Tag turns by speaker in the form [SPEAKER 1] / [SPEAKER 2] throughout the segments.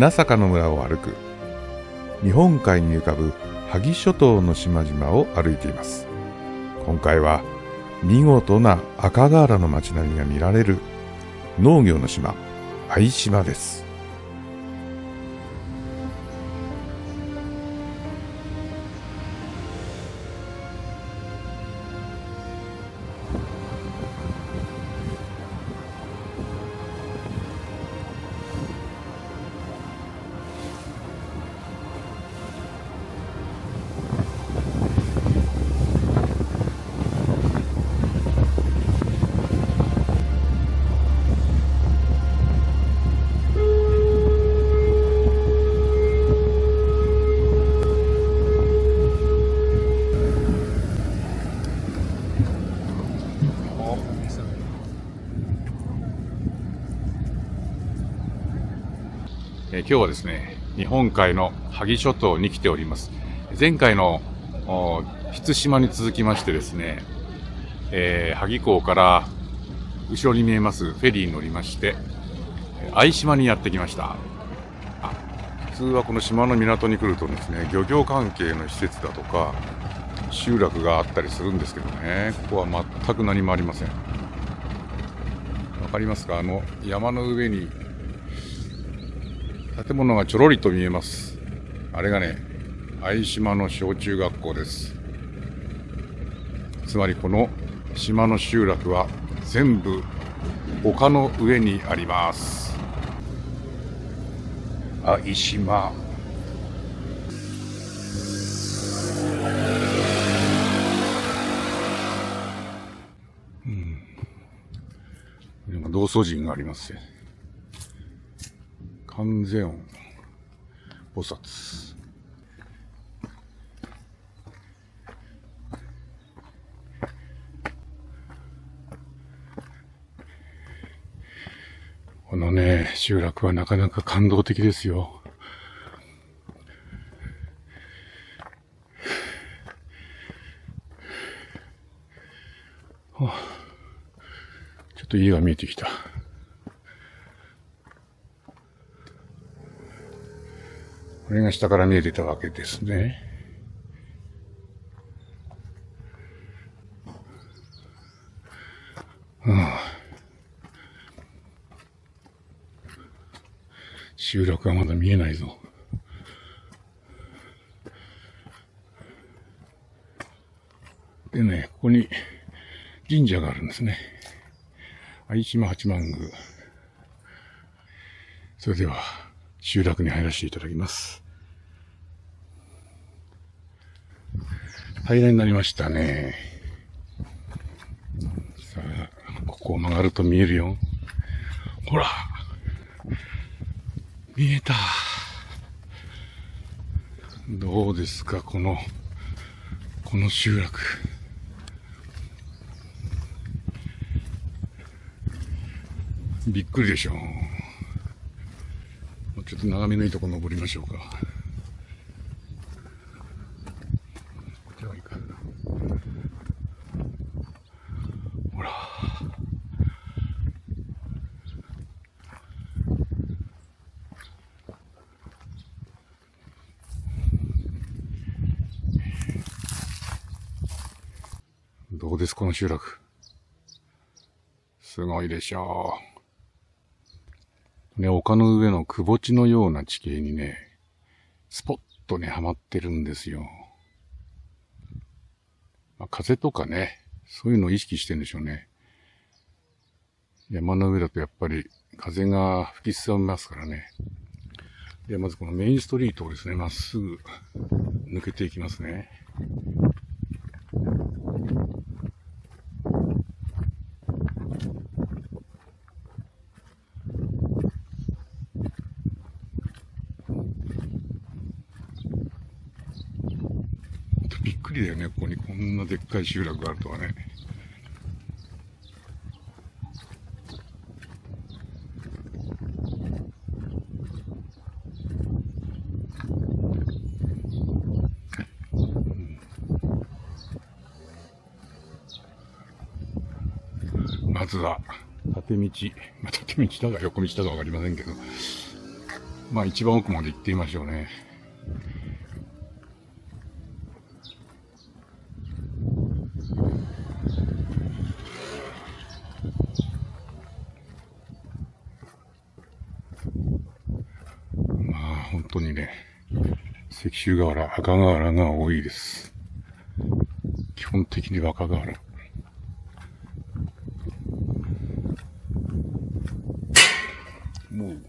[SPEAKER 1] 船坂の村を歩く。日本海に浮かぶ萩諸島の島々を歩いています。今回は見事な赤瓦の街並みが見られる農業の島、相島です。今日はですね、日本海の萩諸島に来ております。前回の飛島に続きましてですね、萩港から後ろに見えますフェリーに乗りまして相島にやってきました。普通はこの島の港に来るとですね、漁業関係の施設だとか集落があったりするんですけどね、ここは全く何もありません。わかりますか？山の上に建物がちょろりと見えます。あれがね、相島の小中学校です。つまりこの島の集落は全部丘の上にあります。相島。道祖神がありますね。観世音菩薩。このね、集落はなかなか感動的ですよ。ちょっと家が見えてきた。これが下から見えてたわけですね。集落はまだ見えないぞ。でね、ここに神社があるんですね。相島八幡宮。それでは集落に入らせていただきます。平らになりましたね。さあ、ここを曲がると見えるよ。ほら、見えた。どうですか、この集落。びっくりでしょ。ちょっと眺めのいいとこ登りましょうか。こちらはいいか。ほら。どうです、この集落。すごいでしょう。ね、丘の上の窪地のような地形にね、スポッとね、はまってるんですよ。風とかね、そういうのを意識してるんでしょうね。山の上だとやっぱり風が吹きすさみますからね。で、まずこのメインストリートをですね、まっすぐ抜けていきますね。びっくりだよね、ここにこんなでっかい集落があるとはね。まずは縦道だか横道だかわかりませんけど、まあ一番奥まで行ってみましょうね。まあ本当にね、石州瓦、赤瓦が多いです。基本的には赤瓦。もう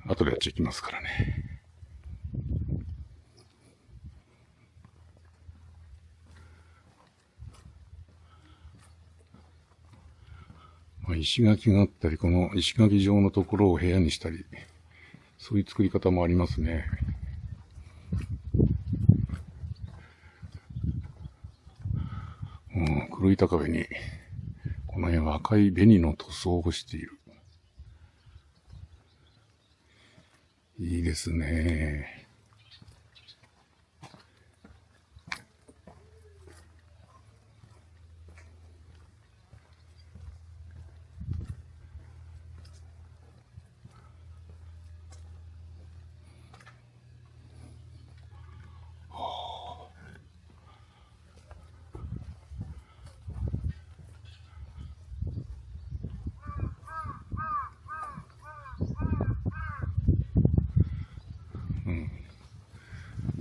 [SPEAKER 1] 後でやっちゃいきますからね。まあ、石垣があったり、この石垣状のところを部屋にしたり、そういう作り方もありますね。黒板壁に、この辺は赤い紅の塗装をしている。いいですね。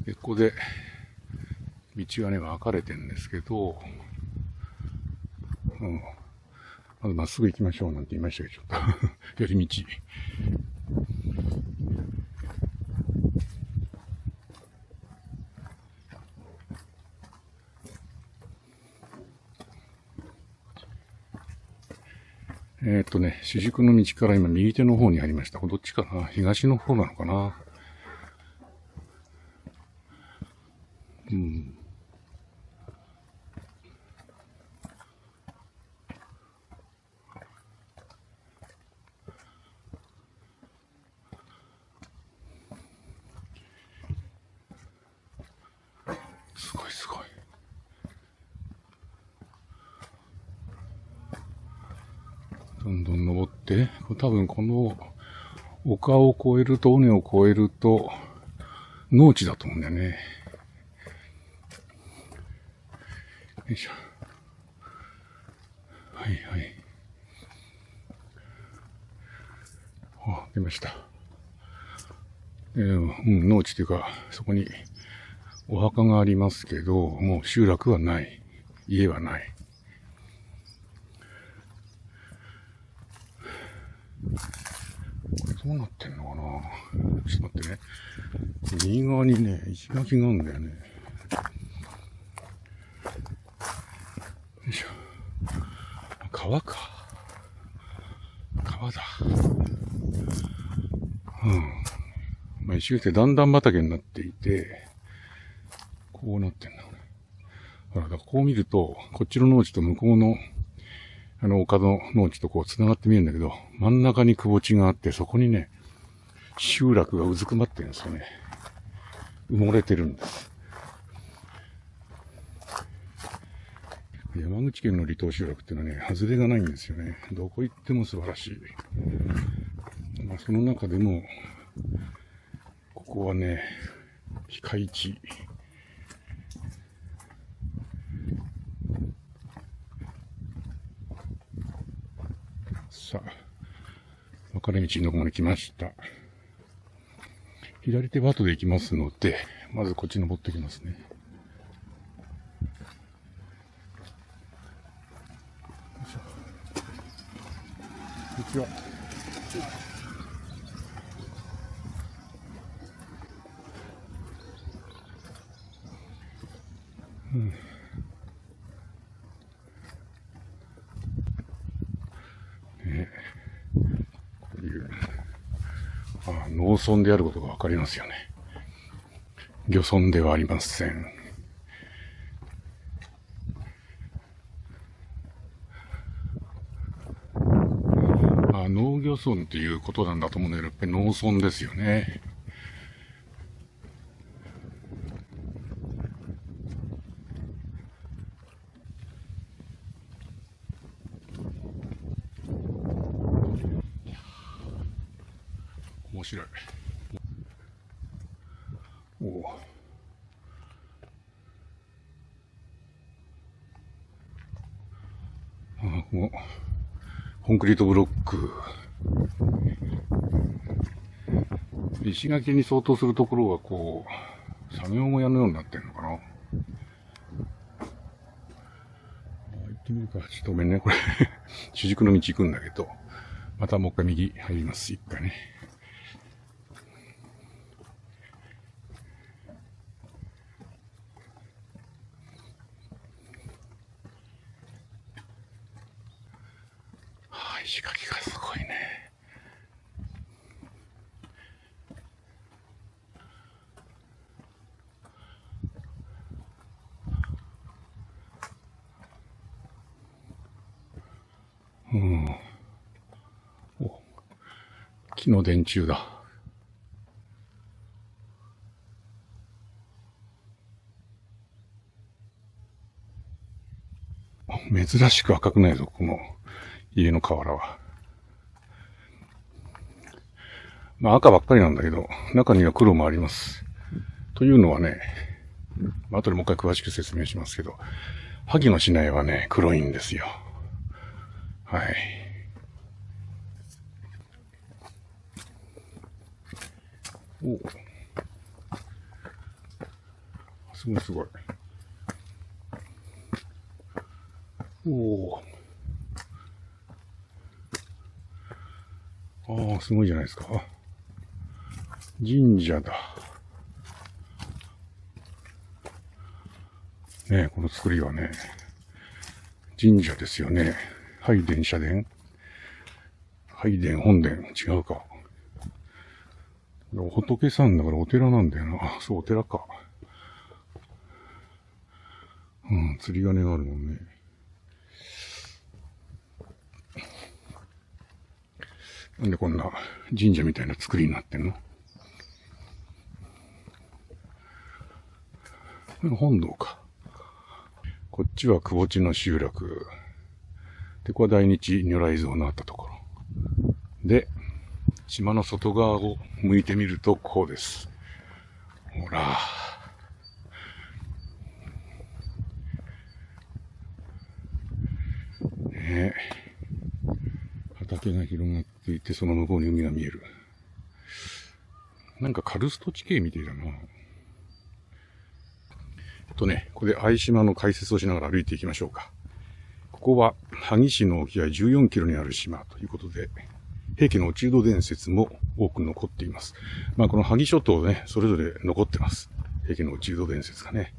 [SPEAKER 1] で、ここで、道がね、分かれてるんですけど、まずまっすぐ行きましょうなんて言いましたけど、ちょっと、寄り道。主軸の道から今右手の方にありました。どっちかな？東の方なのかな？すごいすごい。どんどん登って、多分この丘を越えると、尾根を越えると、農地だと思うんだよね。よいしょ。はいはい。あ、出ました。農地というか、そこにお墓がありますけど、もう集落はない。家はない。これどうなってんのかな？ちょっと待ってね。右側にね、石垣があるんだよね。よいしょ。川か。川だ。まあ、石垣って段々畑になっていて、こうなってんだ。だからこう見ると、こっちの農地と向こうの、丘の農地とこう繋がって見えるんだけど、真ん中に窪地があって、そこにね、集落がうずくまってるんですよね。埋もれてるんです。山口県の離島集落っていうのはね、外れがないんですよね。どこ行っても素晴らしい。まあ、その中でも、ここはね、被災地。さあ、分かれ道のところまで来ました。左手は後で行きますので、まずこっち登ってきますね。こんにちは。こういう、農村であることがわかりますよね。漁村ではありません。農業村っていうことなんだと思うんだけど、やっぱり農村ですよね。面白い。おお。このコンクリートブロック。石垣に相当するところがこう、作業小屋のようになってるのかな。行ってみるか。ちょっとごめんね、これ。主軸の道行くんだけど、またもう一回右入ります。一回ね。はあ、石垣がすごいね。うん。お、木の電柱だ。珍しく赤くないぞ、この家の瓦は。まあ赤ばっかりなんだけど、中には黒もあります。というのはね、後でもう一回詳しく説明しますけど、萩の市内はね、黒いんですよ。はい。お、すごいすごい。おー。ああ、すごいじゃないですか。神社だ。ねえ、この作りはね、神社ですよね。拝殿、社殿。拝殿、本殿、違うか。仏さんだからお寺なんだよな。あ、そう、お寺か。うん、釣り鐘があるもんね。なんでこんな神社みたいな作りになってんの？本堂か。こっちは窪地の集落。で、ここは大日如来像のあったところ。で、島の外側を向いてみるとこうです。ほら。ねえ。畑が広がっていて、その向こうに海が見える。なんかカルスト地形みたいだな。ここで相島の解説をしながら歩いていきましょうか。ここは萩市の沖合14キロにある島ということで、平家の落人伝説も多く残っています。まあこの萩諸島ね、それぞれ残ってます。平家の落人伝説がね。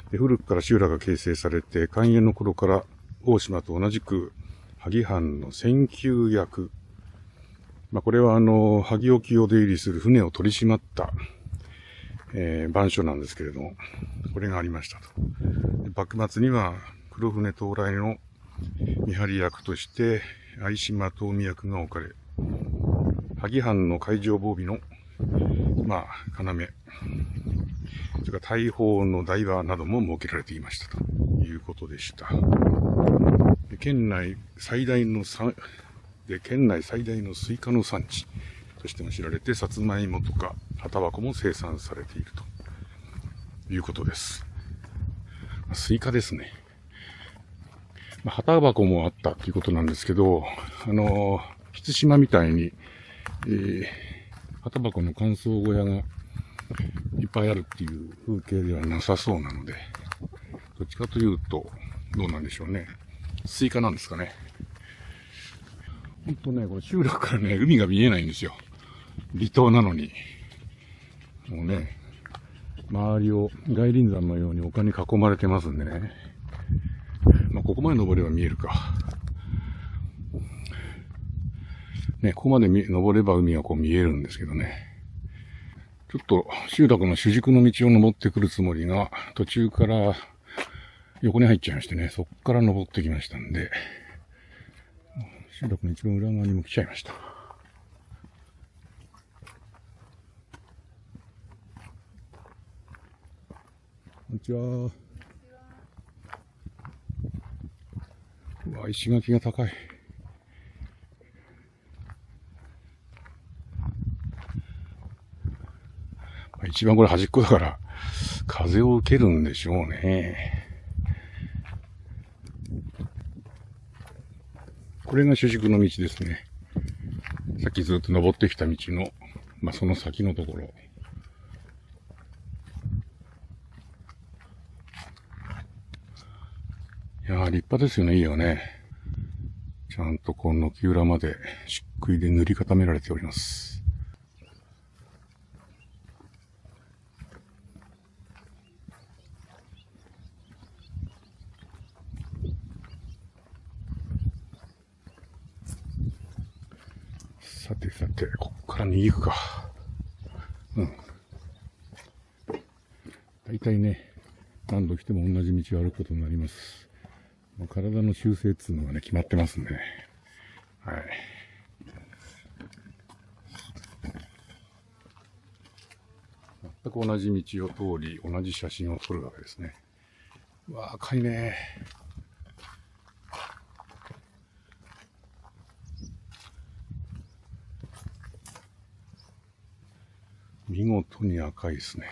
[SPEAKER 1] で、古くから集落が形成されて、寛永の頃から大島と同じく萩藩の先級役。まあこれは萩沖を出入りする船を取り締まった、番所なんですけれども、これがありましたと。幕末には黒船到来の見張り役として相島東美役が置かれ、萩藩の海上防備のまあ要、それから大砲の台場なども設けられていましたということでした。県内最大のスイカの産地としても知られて、さつまいもとか葉タバコも生産されているということです。スイカですね。葉タバコもあったということなんですけど、ひつしまみたいに、葉タバコの乾燥小屋がいっぱいあるっていう風景ではなさそうなので、どっちかというと、どうなんでしょうね。スイカなんですかね。ほんとね、これ集落からね、海が見えないんですよ。離島なのに。もうね、周りを外輪山のように丘に囲まれてますんでね。まあ、ここまで登れば見えるか。ね、ここまで登れば海がこう見えるんですけどね。ちょっと集落の主軸の道を登ってくるつもりが、途中から横に入っちゃいましてね、そこから登ってきましたんで、集落の一番裏側にも来ちゃいました。こんにちは。うわ、石垣が高い。一番これ端っこだから、風を受けるんでしょうね。これが主軸の道ですね。さっきずっと登ってきた道の、その先のところ。いやー、立派ですよね、いいよね。ちゃんとこの軒裏まで漆喰で塗り固められております。さてさて、こっから右行くか。大体ね、何度来ても同じ道を歩くことになります。体の習性っていうのがね、決まってますんでね。はい。全く同じ道を通り、同じ写真を撮るわけですね。うわ、赤いね。見事に赤いですね。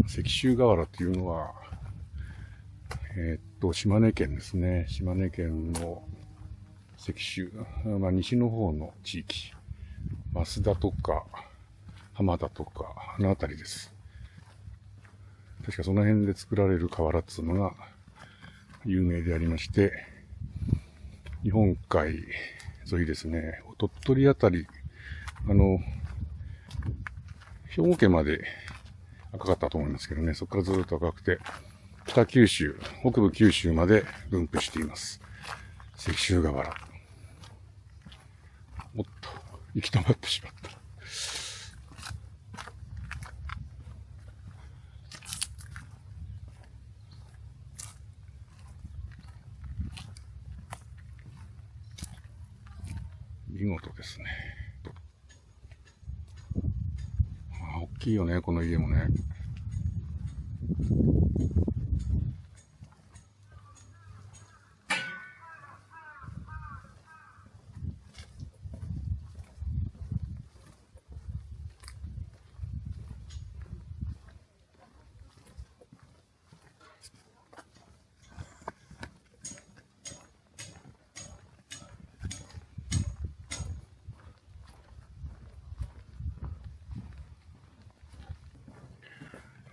[SPEAKER 1] 石州河原っていうのは、島根県ですね。島根県の石州、西の方の地域。増田とか、浜田とか、あの辺りです。確かその辺で作られる河原っていうのが有名でありまして、日本海沿いですね、鳥取あたり、兵庫県まで赤かったと思いますけどね、そこからずっと赤くて、北九州、北部九州まで分布しています。石州河原。おっと、行き止まってしまった。見事ですね。大きいよね、この家もね。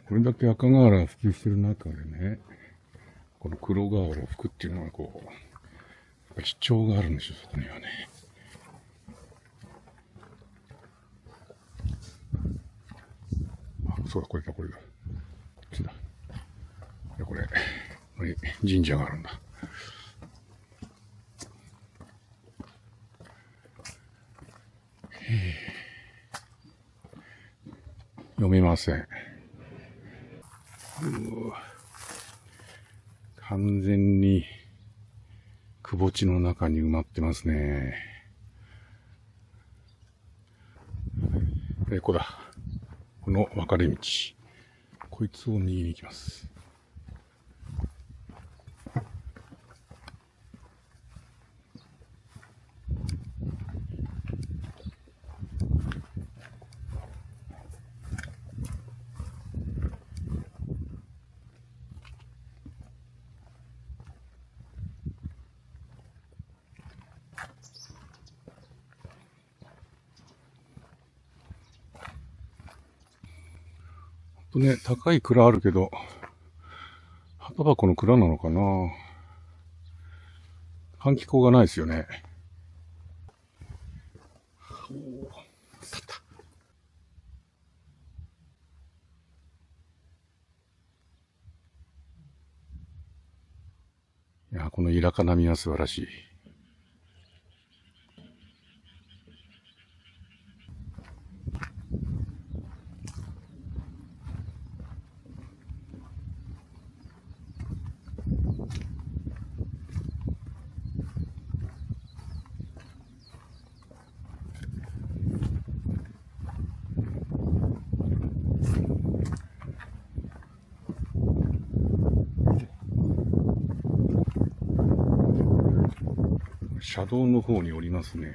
[SPEAKER 1] これだけ赤瓦が普及してる中でね、この黒瓦を吹くっていうのはこう、やっぱ主張があるんでしょ、そこにはね。あ、そうだ、これだ、これだ。こっちだ。これ神社があるんだ。読めません。完全に窪地の中に埋まってますね。ここだ。この分かれ道。こいつを右に行きます。ね、高い蔵あるけど、葉箱の蔵なのかな？換気口がないですよね。いや、このイラカ並みは素晴らしい。車道の方におりますね。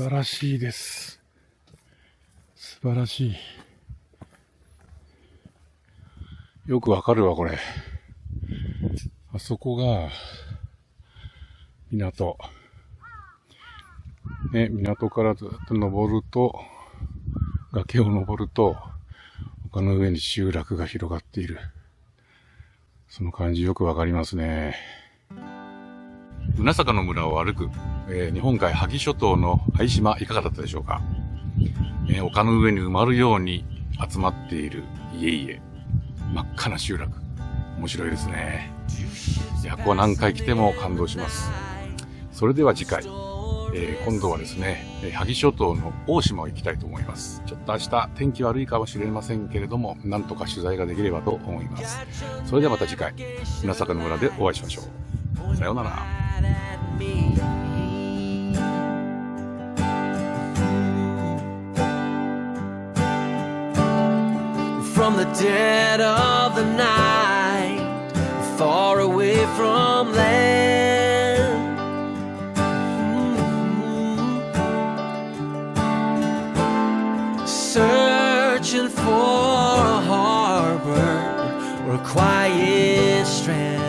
[SPEAKER 1] 晴らしいです。素晴らしい。よくわかるわ、これ。あそこが、港。ね、港からずっと登ると、崖を登ると、丘の上に集落が広がっている。その感じよくわかりますね。船坂の村を歩く、日本海萩諸島の相島いかがだったでしょうか。丘の上に埋まるように集まっている家々。真っ赤な集落。面白いですね。いや、ここは何回来ても感動します。それでは次回、今度はですね、萩諸島の大島を行きたいと思います。ちょっと明日天気悪いかもしれませんけれども、なんとか取材ができればと思います。それではまた次回、船坂の村でお会いしましょう。さようなら。
[SPEAKER 2] From the dead of the night, far away from land, searching for a harbor or a quiet strand.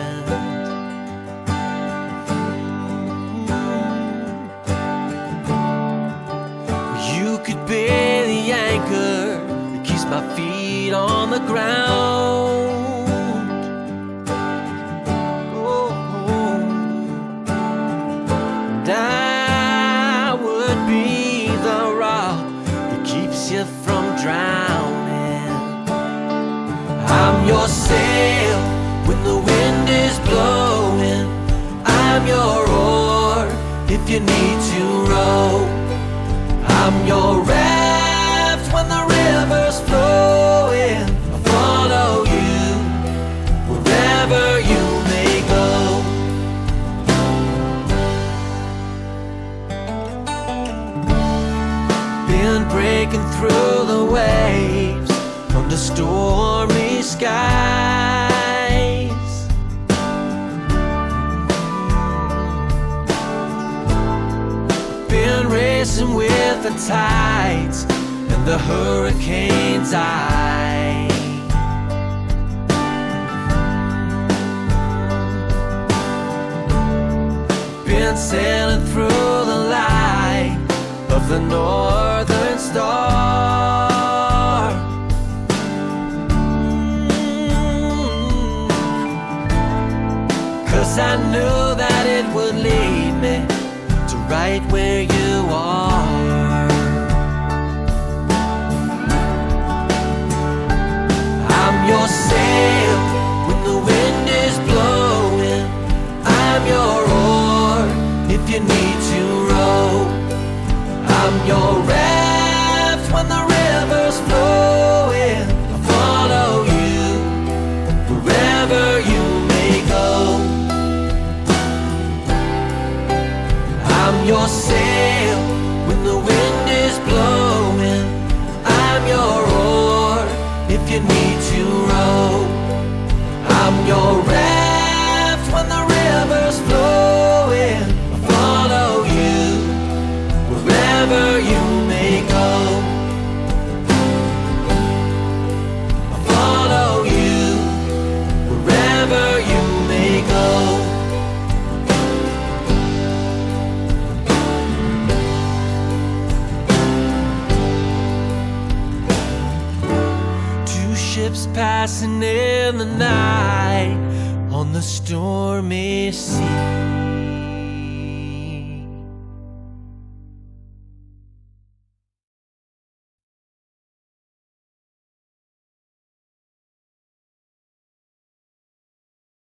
[SPEAKER 2] You could be the anchor that keeps my feet on the ground. Oh, and I would be the rock that keeps you from drowning. I'm your sail when the wind is blowing. I'm your oar if you need to row. I'm your raft when the river's flowing. I'll follow you wherever you may go. Been breaking through the waves under stormy skies. Been racing with the tides and the hurricane's eye. Been sailing through the light of the northern star. Cause I knew that it would lead me to right where you are. I'm your sail when the wind is blowing. I'm your oar if you need to row. I'm your raft when the river's flowing. I'll follow you wherever you may go. I'm your sail when the wind is blowing. I'm your oar if you need to row. I'm your raft when the river's flowing. I'll follow you wherever you may go. I'll follow you wherever you may go. Ships passing in the night on the stormy sea.